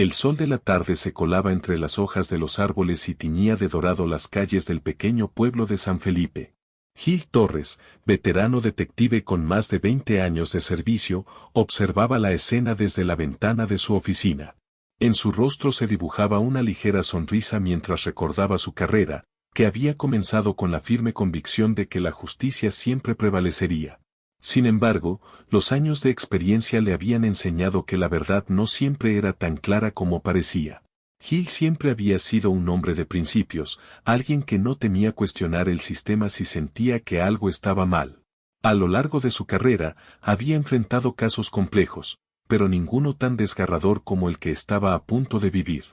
El sol de la tarde se colaba entre las hojas de los árboles y tiñía de dorado las calles del pequeño pueblo de San Felipe. Gil Torres, veterano detective con más de 20 años de servicio, observaba la escena desde la ventana de su oficina. En su rostro se dibujaba una ligera sonrisa mientras recordaba su carrera, que había comenzado con la firme convicción de que la justicia siempre prevalecería. Sin embargo, los años de experiencia le habían enseñado que la verdad no siempre era tan clara como parecía. Gil siempre había sido un hombre de principios, alguien que no temía cuestionar el sistema si sentía que algo estaba mal. A lo largo de su carrera, había enfrentado casos complejos, pero ninguno tan desgarrador como el que estaba a punto de vivir.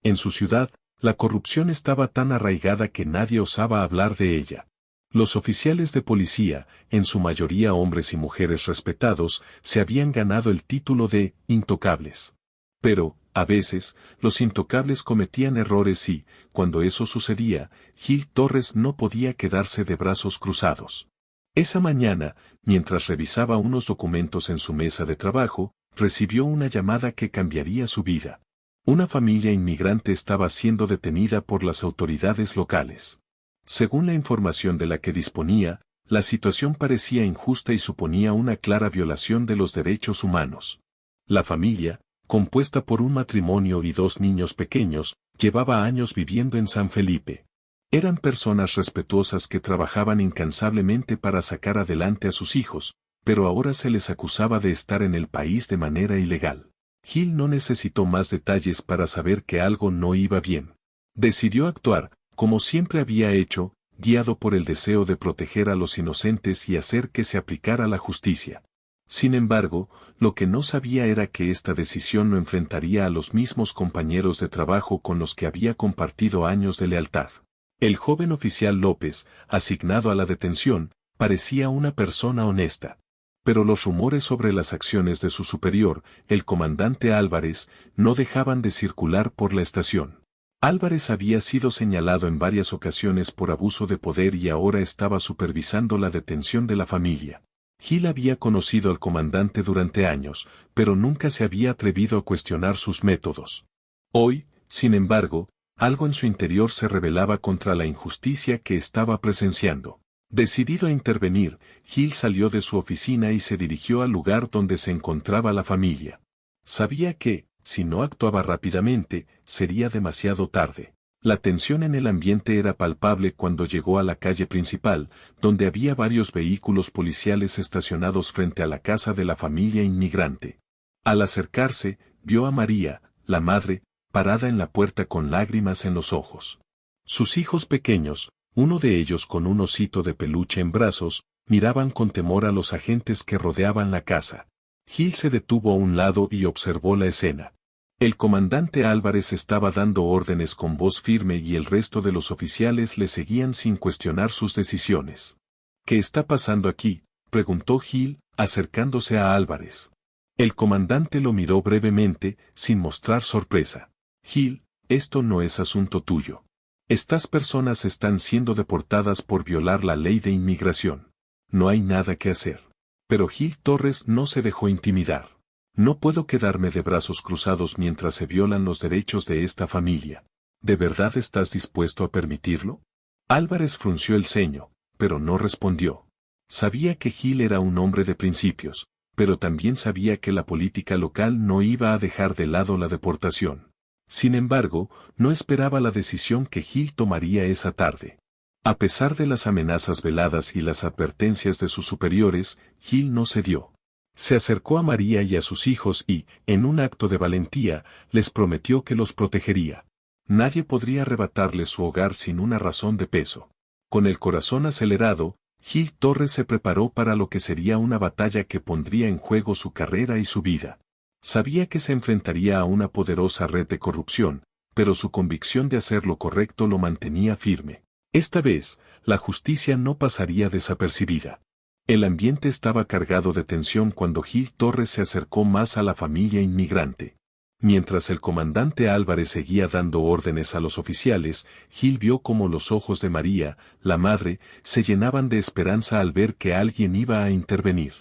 En su ciudad, la corrupción estaba tan arraigada que nadie osaba hablar de ella. Los oficiales de policía, en su mayoría hombres y mujeres respetados, se habían ganado el título de intocables. Pero, a veces, los intocables cometían errores y, cuando eso sucedía, Gil Torres no podía quedarse de brazos cruzados. Esa mañana, mientras revisaba unos documentos en su mesa de trabajo, recibió una llamada que cambiaría su vida. Una familia inmigrante estaba siendo detenida por las autoridades locales. Según la información de la que disponía, la situación parecía injusta y suponía una clara violación de los derechos humanos. La familia, compuesta por un matrimonio y 2 niños pequeños, llevaba años viviendo en San Felipe. Eran personas respetuosas que trabajaban incansablemente para sacar adelante a sus hijos, pero ahora se les acusaba de estar en el país de manera ilegal. Gil no necesitó más detalles para saber que algo no iba bien. Decidió actuar, como siempre había hecho, guiado por el deseo de proteger a los inocentes y hacer que se aplicara la justicia. Sin embargo, lo que no sabía era que esta decisión lo enfrentaría a los mismos compañeros de trabajo con los que había compartido años de lealtad. El joven oficial López, asignado a la detención, parecía una persona honesta. Pero los rumores sobre las acciones de su superior, el comandante Álvarez, no dejaban de circular por la estación. Álvarez había sido señalado en varias ocasiones por abuso de poder y ahora estaba supervisando la detención de la familia. Gil había conocido al comandante durante años, pero nunca se había atrevido a cuestionar sus métodos. Hoy, sin embargo, algo en su interior se rebelaba contra la injusticia que estaba presenciando. Decidido a intervenir, Gil salió de su oficina y se dirigió al lugar donde se encontraba la familia. Sabía que, si no actuaba rápidamente, sería demasiado tarde. La tensión en el ambiente era palpable cuando llegó a la calle principal, donde había varios vehículos policiales estacionados frente a la casa de la familia inmigrante. Al acercarse, vio a María, la madre, parada en la puerta con lágrimas en los ojos. Sus hijos pequeños, uno de ellos con un osito de peluche en brazos, miraban con temor a los agentes que rodeaban la casa. Gil se detuvo a un lado y observó la escena. El comandante Álvarez estaba dando órdenes con voz firme y el resto de los oficiales le seguían sin cuestionar sus decisiones. ¿Qué está pasando aquí?, preguntó Gil, acercándose a Álvarez. El comandante lo miró brevemente, sin mostrar sorpresa. Gil, esto no es asunto tuyo. Estas personas están siendo deportadas por violar la ley de inmigración. No hay nada que hacer. Pero Gil Torres no se dejó intimidar. No puedo quedarme de brazos cruzados mientras se violan los derechos de esta familia. ¿De verdad estás dispuesto a permitirlo? Álvarez frunció el ceño, pero no respondió. Sabía que Gil era un hombre de principios, pero también sabía que la política local no iba a dejar de lado la deportación. Sin embargo, no esperaba la decisión que Gil tomaría esa tarde. A pesar de las amenazas veladas y las advertencias de sus superiores, Gil no cedió. Se acercó a María y a sus hijos y, en un acto de valentía, les prometió que los protegería. Nadie podría arrebatarles su hogar sin una razón de peso. Con el corazón acelerado, Gil Torres se preparó para lo que sería una batalla que pondría en juego su carrera y su vida. Sabía que se enfrentaría a una poderosa red de corrupción, pero su convicción de hacer lo correcto lo mantenía firme. Esta vez, la justicia no pasaría desapercibida. El ambiente estaba cargado de tensión cuando Gil Torres se acercó más a la familia inmigrante. Mientras el comandante Álvarez seguía dando órdenes a los oficiales, Gil vio cómo los ojos de María, la madre, se llenaban de esperanza al ver que alguien iba a intervenir.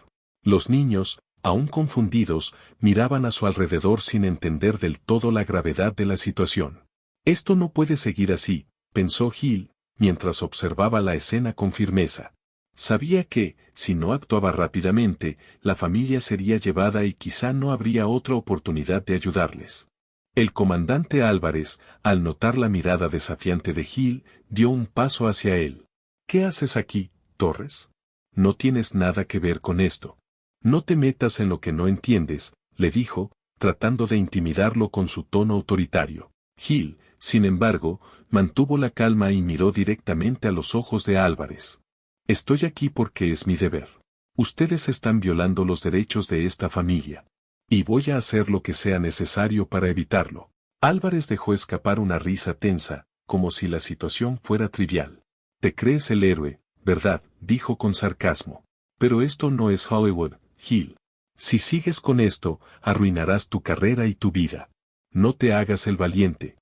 Los niños, aún confundidos, miraban a su alrededor sin entender del todo la gravedad de la situación. Esto no puede seguir así, pensó Hill, mientras observaba la escena con firmeza. Sabía que, si no actuaba rápidamente, la familia sería llevada y quizá no habría otra oportunidad de ayudarles. El comandante Álvarez, al notar la mirada desafiante de Hill, dio un paso hacia él. ¿Qué haces aquí, Torres? No tienes nada que ver con esto. No te metas en lo que no entiendes, le dijo, tratando de intimidarlo con su tono autoritario. Hill, sin embargo, mantuvo la calma y miró directamente a los ojos de Álvarez. Estoy aquí porque es mi deber. Ustedes están violando los derechos de esta familia. Y voy a hacer lo que sea necesario para evitarlo. Álvarez dejó escapar una risa tensa, como si la situación fuera trivial. Te crees el héroe, ¿verdad?, dijo con sarcasmo. Pero esto no es Hollywood, Hill. Si sigues con esto, arruinarás tu carrera y tu vida. No te hagas el valiente.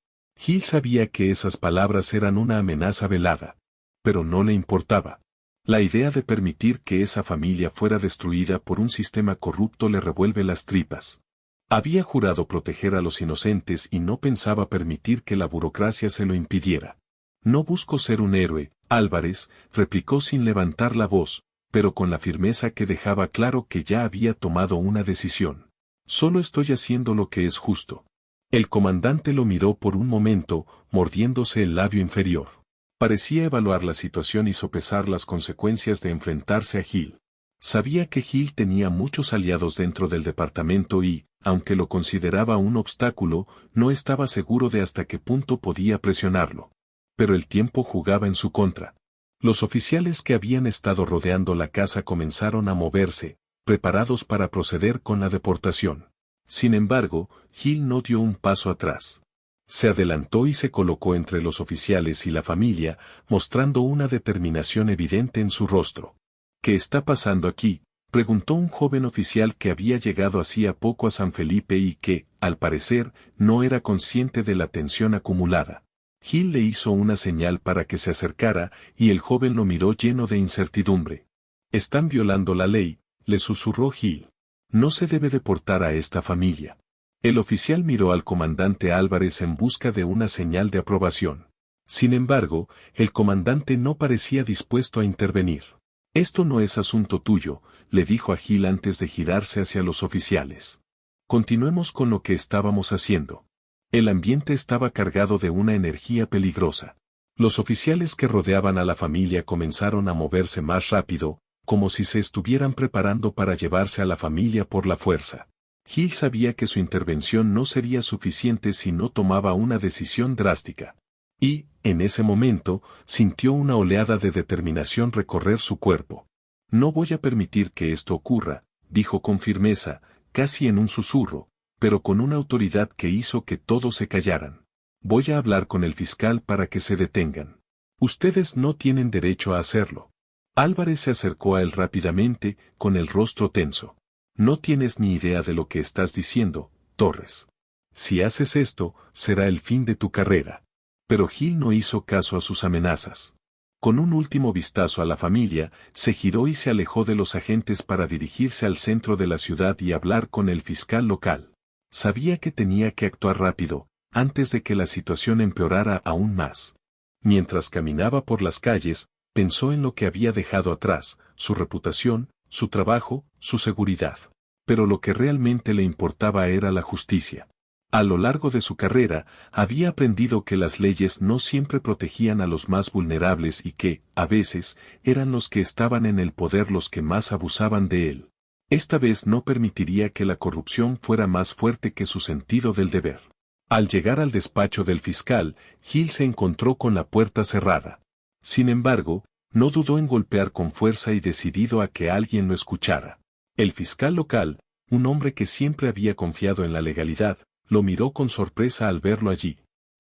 Hill sabía que esas palabras eran una amenaza velada. Pero no le importaba. La idea de permitir que esa familia fuera destruida por un sistema corrupto le revuelve las tripas. Había jurado proteger a los inocentes y no pensaba permitir que la burocracia se lo impidiera. No busco ser un héroe, Álvarez, replicó sin levantar la voz, pero con la firmeza que dejaba claro que ya había tomado una decisión. Solo estoy haciendo lo que es justo. El comandante lo miró por un momento, mordiéndose el labio inferior. Parecía evaluar la situación y sopesar las consecuencias de enfrentarse a Hill. Sabía que Hill tenía muchos aliados dentro del departamento y, aunque lo consideraba un obstáculo, no estaba seguro de hasta qué punto podía presionarlo. Pero el tiempo jugaba en su contra. Los oficiales que habían estado rodeando la casa comenzaron a moverse, preparados para proceder con la deportación. Sin embargo, Hill no dio un paso atrás. Se adelantó y se colocó entre los oficiales y la familia, mostrando una determinación evidente en su rostro. ¿Qué está pasando aquí?, preguntó un joven oficial que había llegado hacía poco a San Felipe y que, al parecer, no era consciente de la tensión acumulada. Hill le hizo una señal para que se acercara, y el joven lo miró lleno de incertidumbre. Están violando la ley, le susurró Hill. No se debe deportar a esta familia. El oficial miró al comandante Álvarez en busca de una señal de aprobación. Sin embargo, el comandante no parecía dispuesto a intervenir. Esto no es asunto tuyo, le dijo a Hill antes de girarse hacia los oficiales. Continuemos con lo que estábamos haciendo. El ambiente estaba cargado de una energía peligrosa. Los oficiales que rodeaban a la familia comenzaron a moverse más rápido, como si se estuvieran preparando para llevarse a la familia por la fuerza. Hill sabía que su intervención no sería suficiente si no tomaba una decisión drástica. Y, en ese momento, sintió una oleada de determinación recorrer su cuerpo. No voy a permitir que esto ocurra, dijo con firmeza, casi en un susurro, pero con una autoridad que hizo que todos se callaran. Voy a hablar con el fiscal para que se detengan. Ustedes no tienen derecho a hacerlo. Álvarez se acercó a él rápidamente, con el rostro tenso. No tienes ni idea de lo que estás diciendo, Torres. Si haces esto, será el fin de tu carrera. Pero Hill no hizo caso a sus amenazas. Con un último vistazo a la familia, se giró y se alejó de los agentes para dirigirse al centro de la ciudad y hablar con el fiscal local. Sabía que tenía que actuar rápido, antes de que la situación empeorara aún más. Mientras caminaba por las calles, pensó en lo que había dejado atrás, su reputación, su trabajo, su seguridad. Pero lo que realmente le importaba era la justicia. A lo largo de su carrera, había aprendido que las leyes no siempre protegían a los más vulnerables y que, a veces, eran los que estaban en el poder los que más abusaban de él. Esta vez no permitiría que la corrupción fuera más fuerte que su sentido del deber. Al llegar al despacho del fiscal, Hill se encontró con la puerta cerrada. Sin embargo, no dudó en golpear con fuerza y decidido a que alguien lo escuchara. El fiscal local, un hombre que siempre había confiado en la legalidad, lo miró con sorpresa al verlo allí.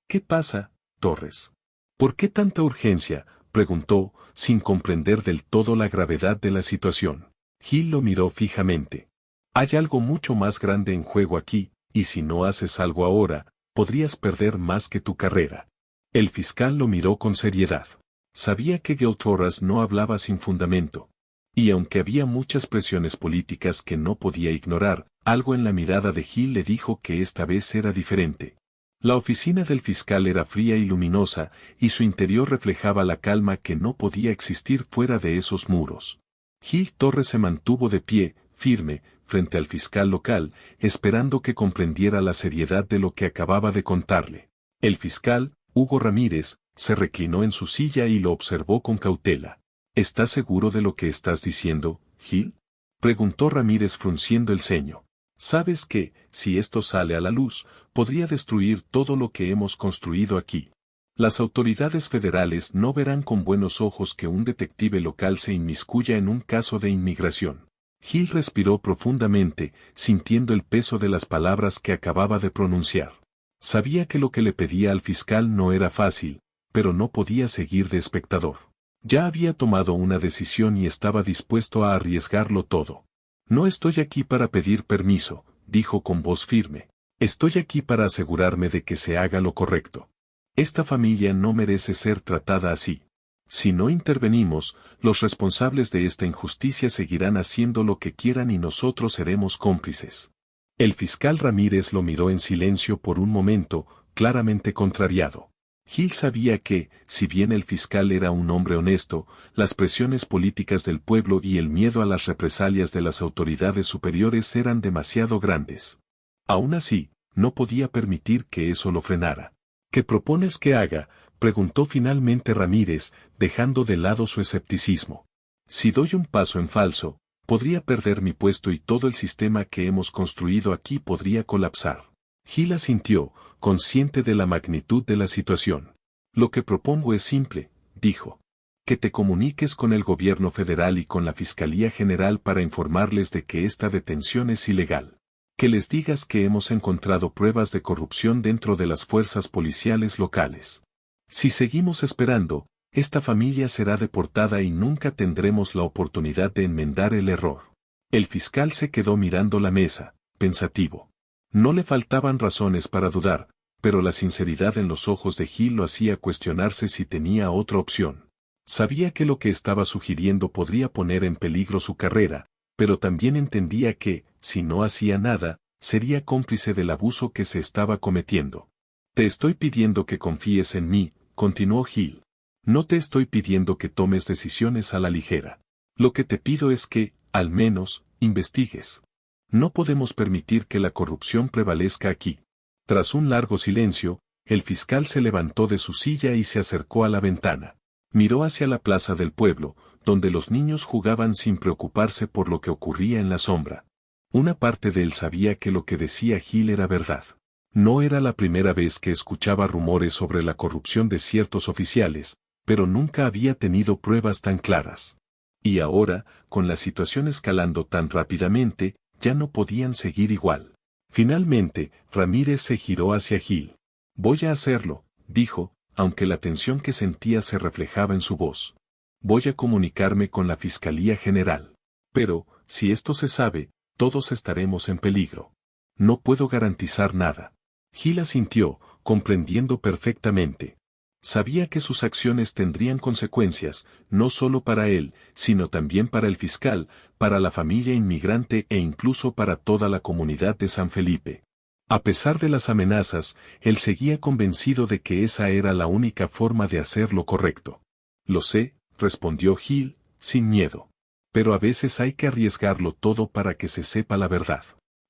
¿Qué pasa, Torres? ¿Por qué tanta urgencia?, preguntó, sin comprender del todo la gravedad de la situación. Hill lo miró fijamente. Hay algo mucho más grande en juego aquí, y si no haces algo ahora, podrías perder más que tu carrera. El fiscal lo miró con seriedad. Sabía que Gil Torres no hablaba sin fundamento. Y aunque había muchas presiones políticas que no podía ignorar, algo en la mirada de Gil le dijo que esta vez era diferente. La oficina del fiscal era fría y luminosa, y su interior reflejaba la calma que no podía existir fuera de esos muros. Gil Torres se mantuvo de pie, firme, frente al fiscal local, esperando que comprendiera la seriedad de lo que acababa de contarle. El fiscal, Hugo Ramírez, se reclinó en su silla y lo observó con cautela. ¿Estás seguro de lo que estás diciendo, Gil? Preguntó Ramírez frunciendo el ceño. Sabes que, si esto sale a la luz, podría destruir todo lo que hemos construido aquí. Las autoridades federales no verán con buenos ojos que un detective local se inmiscuya en un caso de inmigración. Gil respiró profundamente, sintiendo el peso de las palabras que acababa de pronunciar. Sabía que lo que le pedía al fiscal no era fácil, pero no podía seguir de espectador. Ya había tomado una decisión y estaba dispuesto a arriesgarlo todo. No estoy aquí para pedir permiso, dijo con voz firme. Estoy aquí para asegurarme de que se haga lo correcto. Esta familia no merece ser tratada así. Si no intervenimos, los responsables de esta injusticia seguirán haciendo lo que quieran y nosotros seremos cómplices. El fiscal Ramírez lo miró en silencio por un momento, claramente contrariado. Gil sabía que, si bien el fiscal era un hombre honesto, las presiones políticas del pueblo y el miedo a las represalias de las autoridades superiores eran demasiado grandes. Aún así, no podía permitir que eso lo frenara. ¿Qué propones que haga?, preguntó finalmente Ramírez, dejando de lado su escepticismo. Si doy un paso en falso, podría perder mi puesto y todo el sistema que hemos construido aquí podría colapsar. Gil asintió, consciente de la magnitud de la situación. Lo que propongo es simple, dijo. Que te comuniques con el gobierno federal y con la Fiscalía General para informarles de que esta detención es ilegal. Que les digas que hemos encontrado pruebas de corrupción dentro de las fuerzas policiales locales. Si seguimos esperando, esta familia será deportada y nunca tendremos la oportunidad de enmendar el error. El fiscal se quedó mirando la mesa, pensativo. No le faltaban razones para dudar, pero la sinceridad en los ojos de Gil lo hacía cuestionarse si tenía otra opción. Sabía que lo que estaba sugiriendo podría poner en peligro su carrera, pero también entendía que, si no hacía nada, sería cómplice del abuso que se estaba cometiendo. Te estoy pidiendo que confíes en mí, continuó Gil. No te estoy pidiendo que tomes decisiones a la ligera. Lo que te pido es que, al menos, investigues. No podemos permitir que la corrupción prevalezca aquí. Tras un largo silencio, el fiscal se levantó de su silla y se acercó a la ventana. Miró hacia la plaza del pueblo, donde los niños jugaban sin preocuparse por lo que ocurría en la sombra. Una parte de él sabía que lo que decía Gil era verdad. No era la primera vez que escuchaba rumores sobre la corrupción de ciertos oficiales, pero nunca había tenido pruebas tan claras. Y ahora, con la situación escalando tan rápidamente, ya no podían seguir igual. Finalmente, Ramírez se giró hacia Gil. Voy a hacerlo, dijo, aunque la tensión que sentía se reflejaba en su voz. Voy a comunicarme con la Fiscalía General. Pero, si esto se sabe, todos estaremos en peligro. No puedo garantizar nada. Gil asintió, comprendiendo perfectamente. Sabía que sus acciones tendrían consecuencias, no solo para él, sino también para el fiscal, para la familia inmigrante e incluso para toda la comunidad de San Felipe. A pesar de las amenazas, él seguía convencido de que esa era la única forma de hacer lo correcto. Lo sé, respondió Gil, sin miedo. Pero a veces hay que arriesgarlo todo para que se sepa la verdad.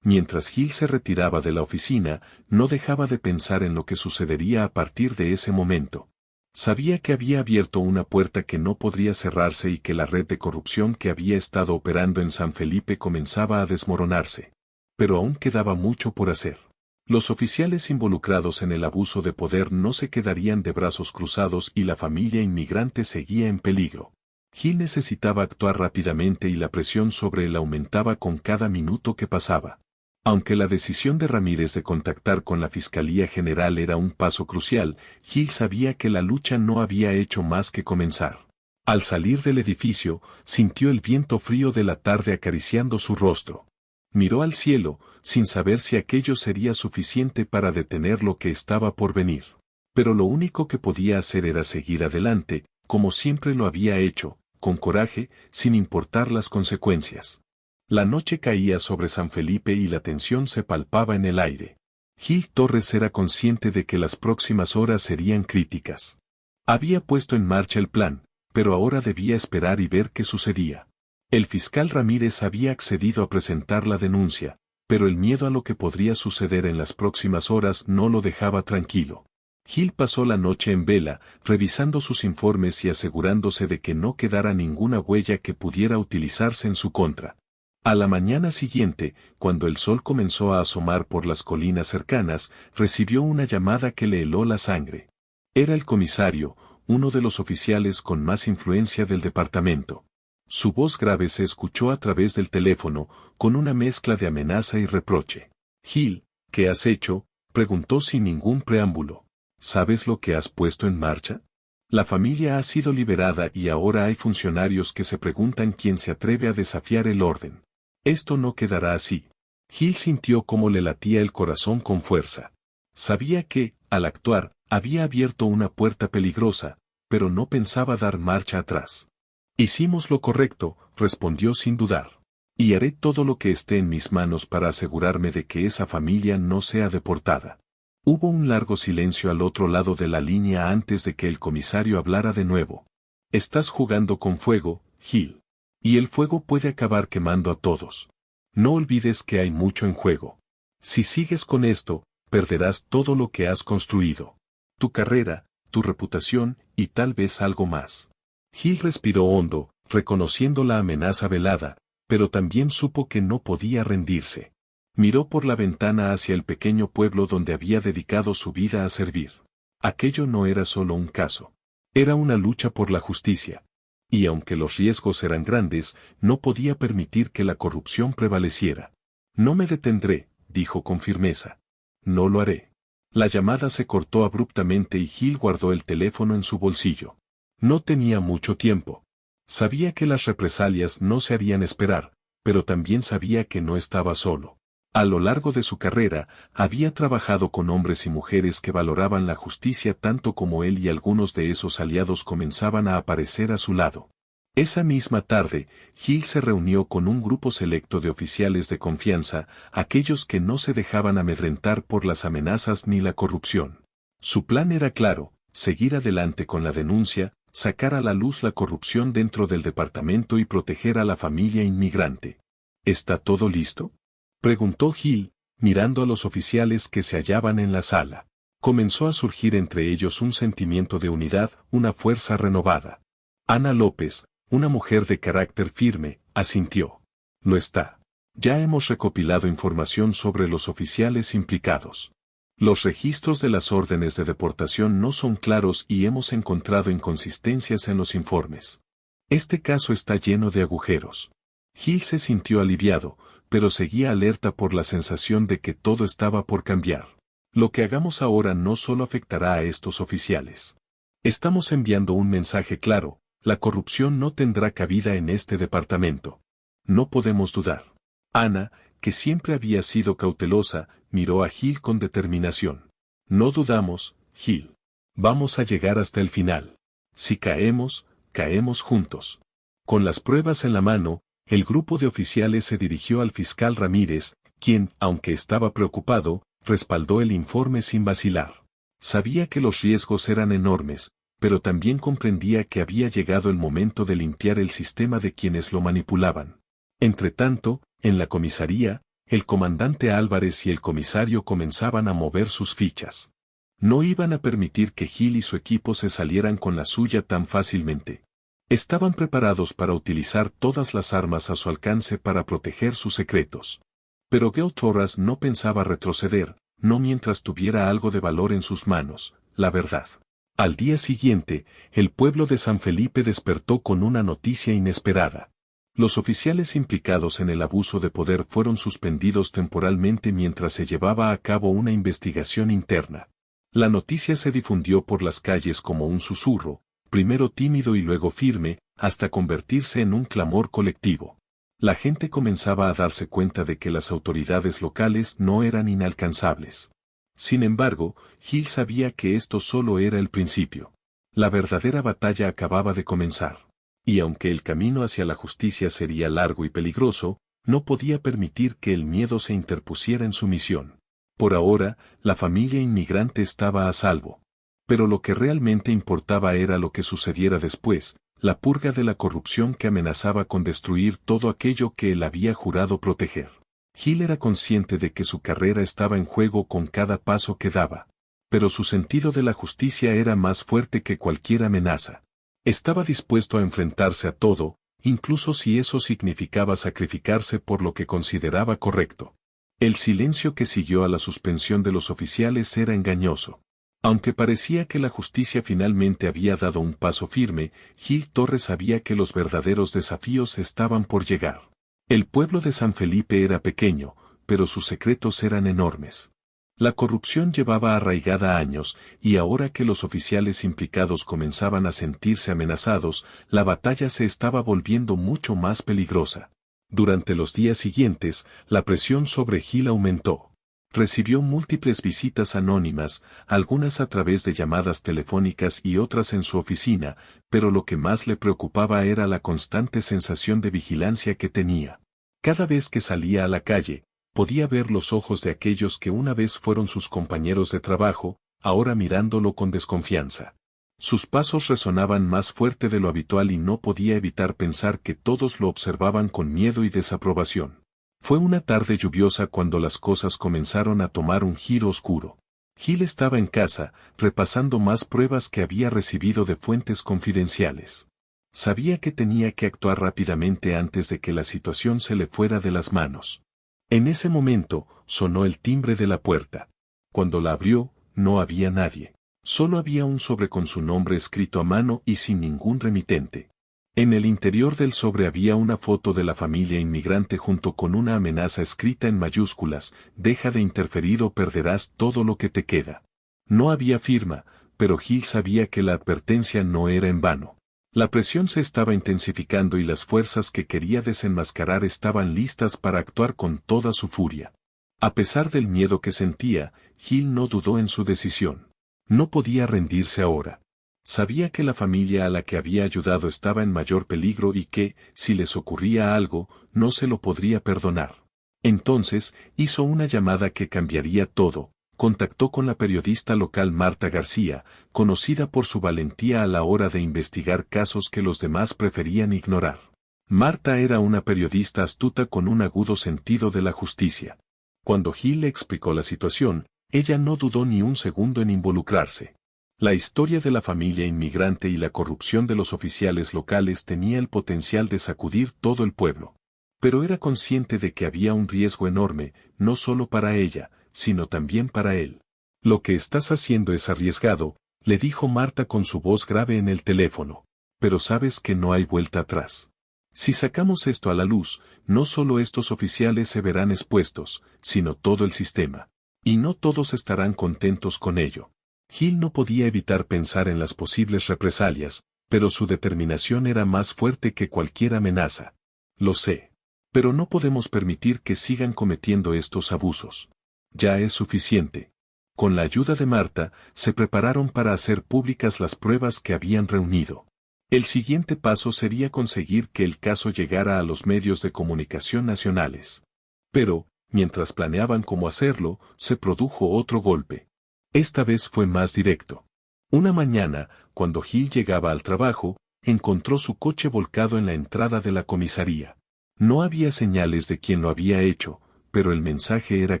Mientras Gil se retiraba de la oficina, no dejaba de pensar en lo que sucedería a partir de ese momento. Sabía que había abierto una puerta que no podría cerrarse y que la red de corrupción que había estado operando en San Felipe comenzaba a desmoronarse. Pero aún quedaba mucho por hacer. Los oficiales involucrados en el abuso de poder no se quedarían de brazos cruzados y la familia inmigrante seguía en peligro. Gil necesitaba actuar rápidamente y la presión sobre él aumentaba con cada minuto que pasaba. Aunque la decisión de Ramírez de contactar con la Fiscalía General era un paso crucial, Gil sabía que la lucha no había hecho más que comenzar. Al salir del edificio, sintió el viento frío de la tarde acariciando su rostro. Miró al cielo, sin saber si aquello sería suficiente para detener lo que estaba por venir. Pero lo único que podía hacer era seguir adelante, como siempre lo había hecho, con coraje, sin importar las consecuencias. La noche caía sobre San Felipe y la tensión se palpaba en el aire. Gil Torres era consciente de que las próximas horas serían críticas. Había puesto en marcha el plan, pero ahora debía esperar y ver qué sucedía. El fiscal Ramírez había accedido a presentar la denuncia, pero el miedo a lo que podría suceder en las próximas horas no lo dejaba tranquilo. Gil pasó la noche en vela, revisando sus informes y asegurándose de que no quedara ninguna huella que pudiera utilizarse en su contra. A la mañana siguiente, cuando el sol comenzó a asomar por las colinas cercanas, recibió una llamada que le heló la sangre. Era el comisario, uno de los oficiales con más influencia del departamento. Su voz grave se escuchó a través del teléfono, con una mezcla de amenaza y reproche. «Gil, ¿qué has hecho?», preguntó sin ningún preámbulo. «¿Sabes lo que has puesto en marcha? La familia ha sido liberada y ahora hay funcionarios que se preguntan quién se atreve a desafiar el orden. Esto no quedará así». Gil sintió cómo le latía el corazón con fuerza. Sabía que, al actuar, había abierto una puerta peligrosa, pero no pensaba dar marcha atrás. «Hicimos lo correcto», respondió sin dudar. «Y haré todo lo que esté en mis manos para asegurarme de que esa familia no sea deportada». Hubo un largo silencio al otro lado de la línea antes de que el comisario hablara de nuevo. «Estás jugando con fuego, Gil. Y el fuego puede acabar quemando a todos. No olvides que hay mucho en juego. Si sigues con esto, perderás todo lo que has construido. Tu carrera, tu reputación y tal vez algo más». Gil respiró hondo, reconociendo la amenaza velada, pero también supo que no podía rendirse. Miró por la ventana hacia el pequeño pueblo donde había dedicado su vida a servir. Aquello no era solo un caso. Era una lucha por la justicia. Y aunque los riesgos eran grandes, no podía permitir que la corrupción prevaleciera. «No me detendré», dijo con firmeza. «No lo haré». La llamada se cortó abruptamente y Gil guardó el teléfono en su bolsillo. No tenía mucho tiempo. Sabía que las represalias no se harían esperar, pero también sabía que no estaba solo. A lo largo de su carrera, había trabajado con hombres y mujeres que valoraban la justicia tanto como él y algunos de esos aliados comenzaban a aparecer a su lado. Esa misma tarde, Gil se reunió con un grupo selecto de oficiales de confianza, aquellos que no se dejaban amedrentar por las amenazas ni la corrupción. Su plan era claro: seguir adelante con la denuncia, sacar a la luz la corrupción dentro del departamento y proteger a la familia inmigrante. «¿Está todo listo?», preguntó Gil, mirando a los oficiales que se hallaban en la sala. Comenzó a surgir entre ellos un sentimiento de unidad, una fuerza renovada. Ana López, una mujer de carácter firme, asintió. «Lo está. Ya hemos recopilado información sobre los oficiales implicados. Los registros de las órdenes de deportación no son claros y hemos encontrado inconsistencias en los informes. Este caso está lleno de agujeros». Gil se sintió aliviado, pero seguía alerta por la sensación de que todo estaba por cambiar. «Lo que hagamos ahora no solo afectará a estos oficiales. Estamos enviando un mensaje claro: la corrupción no tendrá cabida en este departamento. No podemos dudar». Ana, que siempre había sido cautelosa, miró a Gil con determinación. «No dudamos, Gil. Vamos a llegar hasta el final. Si caemos, caemos juntos». Con las pruebas en la mano, el grupo de oficiales se dirigió al fiscal Ramírez, quien, aunque estaba preocupado, respaldó el informe sin vacilar. Sabía que los riesgos eran enormes, pero también comprendía que había llegado el momento de limpiar el sistema de quienes lo manipulaban. Entretanto, en la comisaría, el comandante Álvarez y el comisario comenzaban a mover sus fichas. No iban a permitir que Gil y su equipo se salieran con la suya tan fácilmente. Estaban preparados para utilizar todas las armas a su alcance para proteger sus secretos. Pero Gil Torres no pensaba retroceder, no mientras tuviera algo de valor en sus manos: la verdad. Al día siguiente, el pueblo de San Felipe despertó con una noticia inesperada. Los oficiales implicados en el abuso de poder fueron suspendidos temporalmente mientras se llevaba a cabo una investigación interna. La noticia se difundió por las calles como un susurro, primero tímido y luego firme, hasta convertirse en un clamor colectivo. La gente comenzaba a darse cuenta de que las autoridades locales no eran inalcanzables. Sin embargo, Gil sabía que esto solo era el principio. La verdadera batalla acababa de comenzar. Y aunque el camino hacia la justicia sería largo y peligroso, no podía permitir que el miedo se interpusiera en su misión. Por ahora, la familia inmigrante estaba a salvo. Pero lo que realmente importaba era lo que sucediera después, la purga de la corrupción que amenazaba con destruir todo aquello que él había jurado proteger. Hill era consciente de que su carrera estaba en juego con cada paso que daba. Pero su sentido de la justicia era más fuerte que cualquier amenaza. Estaba dispuesto a enfrentarse a todo, incluso si eso significaba sacrificarse por lo que consideraba correcto. El silencio que siguió a la suspensión de los oficiales era engañoso. Aunque parecía que la justicia finalmente había dado un paso firme, Hill Torres sabía que los verdaderos desafíos estaban por llegar. El pueblo de San Felipe era pequeño, pero sus secretos eran enormes. La corrupción llevaba arraigada años, y ahora que los oficiales implicados comenzaban a sentirse amenazados, la batalla se estaba volviendo mucho más peligrosa. Durante los días siguientes, la presión sobre Hill aumentó. Recibió múltiples visitas anónimas, algunas a través de llamadas telefónicas y otras en su oficina, pero lo que más le preocupaba era la constante sensación de vigilancia que tenía. Cada vez que salía a la calle, podía ver los ojos de aquellos que una vez fueron sus compañeros de trabajo, ahora mirándolo con desconfianza. Sus pasos resonaban más fuerte de lo habitual y no podía evitar pensar que todos lo observaban con miedo y desaprobación. Fue una tarde lluviosa cuando las cosas comenzaron a tomar un giro oscuro. Hill estaba en casa, repasando más pruebas que había recibido de fuentes confidenciales. Sabía que tenía que actuar rápidamente antes de que la situación se le fuera de las manos. En ese momento, sonó el timbre de la puerta. Cuando la abrió, no había nadie. Solo había un sobre con su nombre escrito a mano y sin ningún remitente. En el interior del sobre había una foto de la familia inmigrante junto con una amenaza escrita en mayúsculas: deja de interferir o perderás todo lo que te queda. No había firma, pero Hill sabía que la advertencia no era en vano. La presión se estaba intensificando y las fuerzas que quería desenmascarar estaban listas para actuar con toda su furia. A pesar del miedo que sentía, Hill no dudó en su decisión. No podía rendirse ahora. Sabía que la familia a la que había ayudado estaba en mayor peligro y que, si les ocurría algo, no se lo podría perdonar. Entonces, hizo una llamada que cambiaría todo. Contactó con la periodista local Marta García, conocida por su valentía a la hora de investigar casos que los demás preferían ignorar. Marta era una periodista astuta con un agudo sentido de la justicia. Cuando Hill le explicó la situación, ella no dudó ni un segundo en involucrarse. La historia de la familia inmigrante y la corrupción de los oficiales locales tenía el potencial de sacudir todo el pueblo. Pero era consciente de que había un riesgo enorme, no solo para ella, sino también para él. Lo que estás haciendo es arriesgado, le dijo Marta con su voz grave en el teléfono. Pero sabes que no hay vuelta atrás. Si sacamos esto a la luz, no solo estos oficiales se verán expuestos, sino todo el sistema. Y no todos estarán contentos con ello. Hill no podía evitar pensar en las posibles represalias, pero su determinación era más fuerte que cualquier amenaza. Lo sé. Pero no podemos permitir que sigan cometiendo estos abusos. Ya es suficiente. Con la ayuda de Marta, se prepararon para hacer públicas las pruebas que habían reunido. El siguiente paso sería conseguir que el caso llegara a los medios de comunicación nacionales. Pero, mientras planeaban cómo hacerlo, se produjo otro golpe. Esta vez fue más directo. Una mañana, cuando Hill llegaba al trabajo, encontró su coche volcado en la entrada de la comisaría. No había señales de quién lo había hecho, pero el mensaje era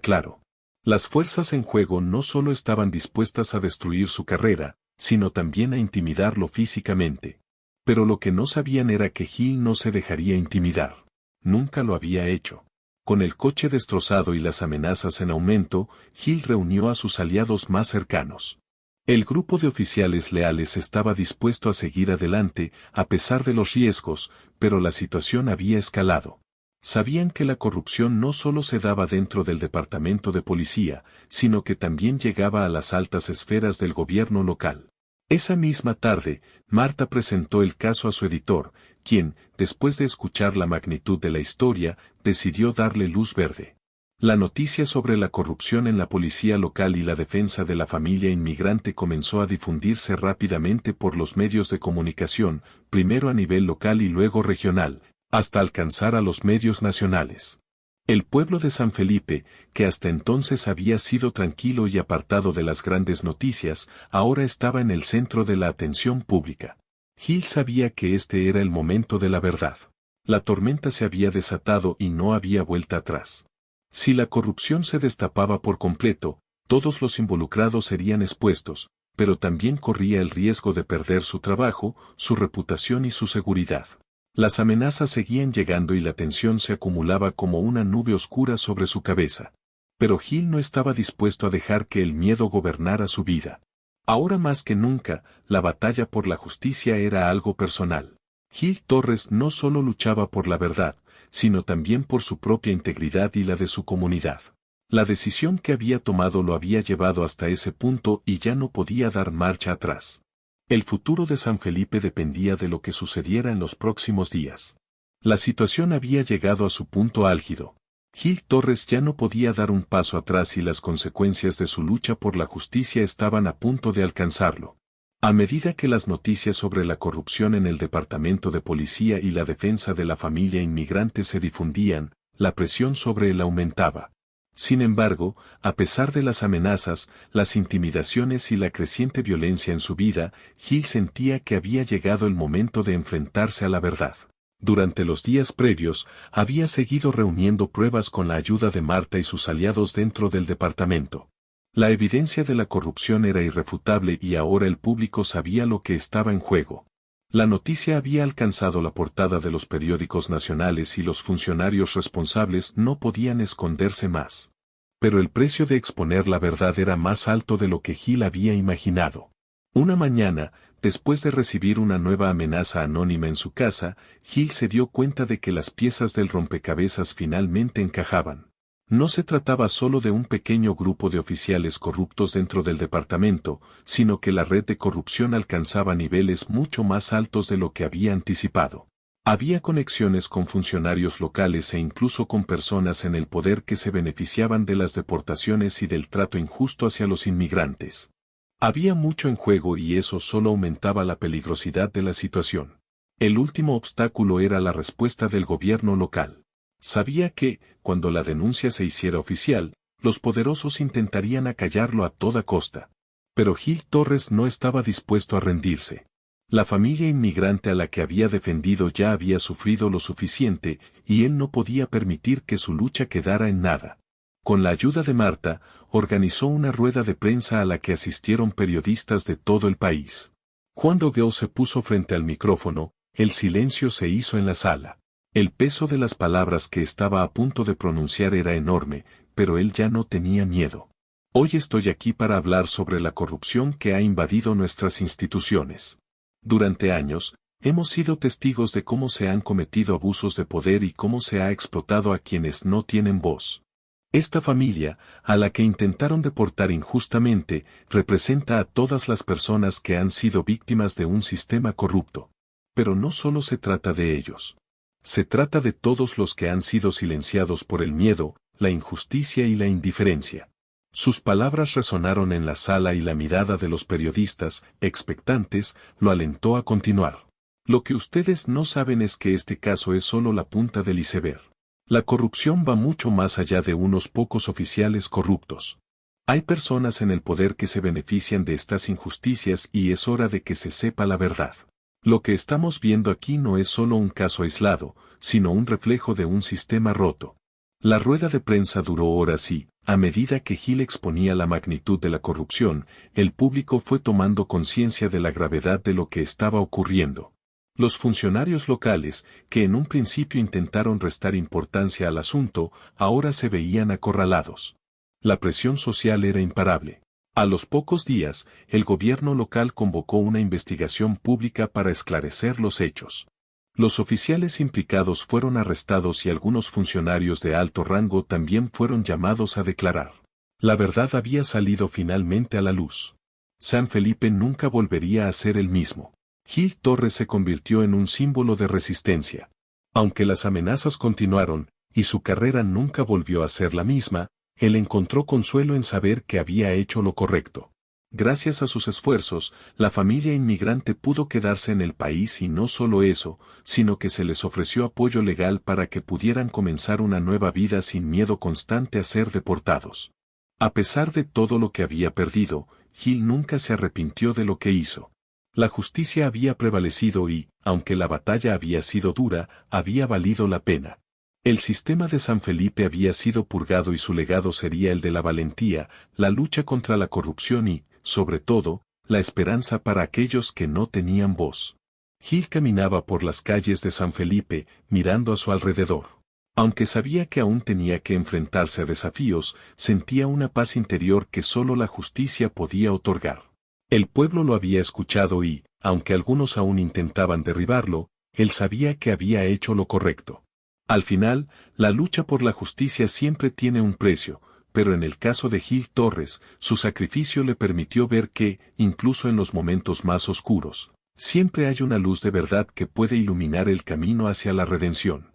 claro. Las fuerzas en juego no solo estaban dispuestas a destruir su carrera, sino también a intimidarlo físicamente. Pero lo que no sabían era que Hill no se dejaría intimidar. Nunca lo había hecho. Con el coche destrozado y las amenazas en aumento, Hill reunió a sus aliados más cercanos. El grupo de oficiales leales estaba dispuesto a seguir adelante, a pesar de los riesgos, pero la situación había escalado. Sabían que la corrupción no solo se daba dentro del departamento de policía, sino que también llegaba a las altas esferas del gobierno local. Esa misma tarde, Marta presentó el caso a su editor, quien, después de escuchar la magnitud de la historia, decidió darle luz verde. La noticia sobre la corrupción en la policía local y la defensa de la familia inmigrante comenzó a difundirse rápidamente por los medios de comunicación, primero a nivel local y luego regional, hasta alcanzar a los medios nacionales. El pueblo de San Felipe, que hasta entonces había sido tranquilo y apartado de las grandes noticias, ahora estaba en el centro de la atención pública. Gil sabía que este era el momento de la verdad. La tormenta se había desatado y no había vuelta atrás. Si la corrupción se destapaba por completo, todos los involucrados serían expuestos, pero también corría el riesgo de perder su trabajo, su reputación y su seguridad. Las amenazas seguían llegando y la tensión se acumulaba como una nube oscura sobre su cabeza. Pero Gil no estaba dispuesto a dejar que el miedo gobernara su vida. Ahora más que nunca, la batalla por la justicia era algo personal. Gil Torres no solo luchaba por la verdad, sino también por su propia integridad y la de su comunidad. La decisión que había tomado lo había llevado hasta ese punto y ya no podía dar marcha atrás. El futuro de San Felipe dependía de lo que sucediera en los próximos días. La situación había llegado a su punto álgido. Gil Torres ya no podía dar un paso atrás y las consecuencias de su lucha por la justicia estaban a punto de alcanzarlo. A medida que las noticias sobre la corrupción en el departamento de policía y la defensa de la familia inmigrante se difundían, la presión sobre él aumentaba. Sin embargo, a pesar de las amenazas, las intimidaciones y la creciente violencia en su vida, Gil sentía que había llegado el momento de enfrentarse a la verdad. Durante los días previos, había seguido reuniendo pruebas con la ayuda de Marta y sus aliados dentro del departamento. La evidencia de la corrupción era irrefutable y ahora el público sabía lo que estaba en juego. La noticia había alcanzado la portada de los periódicos nacionales y los funcionarios responsables no podían esconderse más. Pero el precio de exponer la verdad era más alto de lo que Gil había imaginado. Una mañana, después de recibir una nueva amenaza anónima en su casa, Gil se dio cuenta de que las piezas del rompecabezas finalmente encajaban. No se trataba solo de un pequeño grupo de oficiales corruptos dentro del departamento, sino que la red de corrupción alcanzaba niveles mucho más altos de lo que había anticipado. Había conexiones con funcionarios locales e incluso con personas en el poder que se beneficiaban de las deportaciones y del trato injusto hacia los inmigrantes. Había mucho en juego y eso solo aumentaba la peligrosidad de la situación. El último obstáculo era la respuesta del gobierno local. Sabía que, cuando la denuncia se hiciera oficial, los poderosos intentarían acallarlo a toda costa. Pero Gil Torres no estaba dispuesto a rendirse. La familia inmigrante a la que había defendido ya había sufrido lo suficiente, y él no podía permitir que su lucha quedara en nada. Con la ayuda de Marta, organizó una rueda de prensa a la que asistieron periodistas de todo el país. Cuando Gil se puso frente al micrófono, el silencio se hizo en la sala. El peso de las palabras que estaba a punto de pronunciar era enorme, pero él ya no tenía miedo. Hoy estoy aquí para hablar sobre la corrupción que ha invadido nuestras instituciones. Durante años, hemos sido testigos de cómo se han cometido abusos de poder y cómo se ha explotado a quienes no tienen voz. Esta familia, a la que intentaron deportar injustamente, representa a todas las personas que han sido víctimas de un sistema corrupto. Pero no solo se trata de ellos. Se trata de todos los que han sido silenciados por el miedo, la injusticia y la indiferencia. Sus palabras resonaron en la sala y la mirada de los periodistas, expectantes, lo alentó a continuar. Lo que ustedes no saben es que este caso es solo la punta del iceberg. La corrupción va mucho más allá de unos pocos oficiales corruptos. Hay personas en el poder que se benefician de estas injusticias y es hora de que se sepa la verdad. Lo que estamos viendo aquí no es solo un caso aislado, sino un reflejo de un sistema roto. La rueda de prensa duró horas y, a medida que Gil exponía la magnitud de la corrupción, el público fue tomando conciencia de la gravedad de lo que estaba ocurriendo. Los funcionarios locales, que en un principio intentaron restar importancia al asunto, ahora se veían acorralados. La presión social era imparable. A los pocos días, el gobierno local convocó una investigación pública para esclarecer los hechos. Los oficiales implicados fueron arrestados y algunos funcionarios de alto rango también fueron llamados a declarar. La verdad había salido finalmente a la luz. San Felipe nunca volvería a ser el mismo. Gil Torres se convirtió en un símbolo de resistencia. Aunque las amenazas continuaron, y su carrera nunca volvió a ser la misma, él encontró consuelo en saber que había hecho lo correcto. Gracias a sus esfuerzos, la familia inmigrante pudo quedarse en el país y no solo eso, sino que se les ofreció apoyo legal para que pudieran comenzar una nueva vida sin miedo constante a ser deportados. A pesar de todo lo que había perdido, Hill nunca se arrepintió de lo que hizo. La justicia había prevalecido y, aunque la batalla había sido dura, había valido la pena. El sistema de San Felipe había sido purgado y su legado sería el de la valentía, la lucha contra la corrupción y, sobre todo, la esperanza para aquellos que no tenían voz. Hill caminaba por las calles de San Felipe, mirando a su alrededor. Aunque sabía que aún tenía que enfrentarse a desafíos, sentía una paz interior que solo la justicia podía otorgar. El pueblo lo había escuchado y, aunque algunos aún intentaban derribarlo, él sabía que había hecho lo correcto. Al final, la lucha por la justicia siempre tiene un precio, pero en el caso de Hill Torres, su sacrificio le permitió ver que, incluso en los momentos más oscuros, siempre hay una luz de verdad que puede iluminar el camino hacia la redención.